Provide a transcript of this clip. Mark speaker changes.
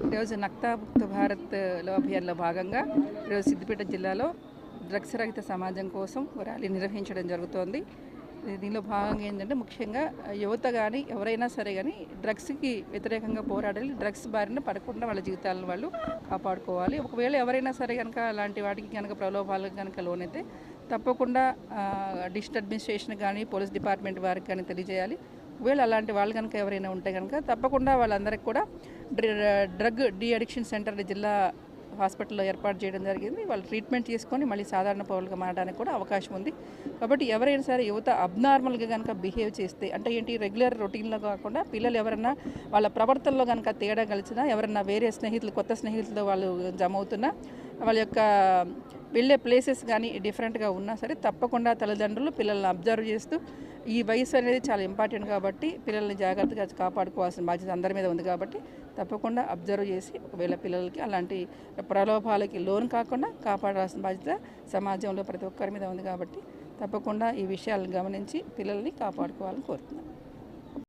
Speaker 1: ఈరోజు నక్తా ముక్త భారత్లో అభియాన్లో భాగంగా ఈరోజు సిద్దిపేట జిల్లాలో డ్రగ్స్ రహిత సమాజం కోసం ర్యాలీ నిర్వహించడం జరుగుతోంది. దీనిలో భాగంగా ఏంటంటే ముఖ్యంగా యువత కానీ ఎవరైనా సరే కానీ డ్రగ్స్కి వ్యతిరేకంగా పోరాడాలి. డ్రగ్స్ బారిన పడకుండా వాళ్ళ జీవితాలను వాళ్ళు కాపాడుకోవాలి. ఒకవేళ ఎవరైనా సరే కనుక అలాంటి వాటికి కనుక ప్రలోభాలకు కనుక లోనైతే తప్పకుండా డిస్ట్రిక్ట్ అడ్మినిస్ట్రేషన్ కానీ పోలీస్ డిపార్ట్మెంట్ వారికి కానీ తెలియజేయాలి. ఒకవేళ అలాంటి వాళ్ళు కనుక ఎవరైనా ఉంటే కనుక తప్పకుండా వాళ్ళందరికీ కూడా డ్రగ్ డీ అడిక్షన్ సెంటర్ జిల్లా హాస్పిటల్లో ఏర్పాటు చేయడం జరిగింది. వాళ్ళు ట్రీట్మెంట్ చేసుకొని మళ్ళీ సాధారణ పౌరులుగా మారడానికి కూడా అవకాశం ఉంది. కాబట్టి ఎవరైనా సరే యువత అబ్నార్మల్గా కనుక బిహేవ్ చేస్తే అంటే ఏంటి రెగ్యులర్ రొటీన్లో కాకుండా పిల్లలు ఎవరన్నా వాళ్ళ ప్రవర్తనలో కనుక తేడా కలిసినా ఎవరన్నా వేరే స్నేహితులు కొత్త స్నేహితులతో వాళ్ళు జమ అవుతున్నా వాళ్ళ యొక్క వెళ్ళే ప్లేసెస్ కానీ డిఫరెంట్గా ఉన్నా సరే తప్పకుండా తల్లిదండ్రులు పిల్లల్ని అబ్జర్వ్ చేస్తూ ఈ వయసు అనేది చాలా ఇంపార్టెంట్ కాబట్టి పిల్లల్ని జాగ్రత్తగా కాపాడుకోవాల్సిన బాధ్యత అందరి మీద ఉంది. కాబట్టి తప్పకుండా అబ్జర్వ్ చేసి ఒకవేళ పిల్లలకి అలాంటి ప్రలోభాలకి లోను కాకుండా కాపాడాల్సిన బాధ్యత సమాజంలో ప్రతి ఒక్కరి మీద ఉంది. కాబట్టి తప్పకుండా ఈ విషయాలను గమనించి పిల్లల్ని కాపాడుకోవాలని కోరుతున్నాను.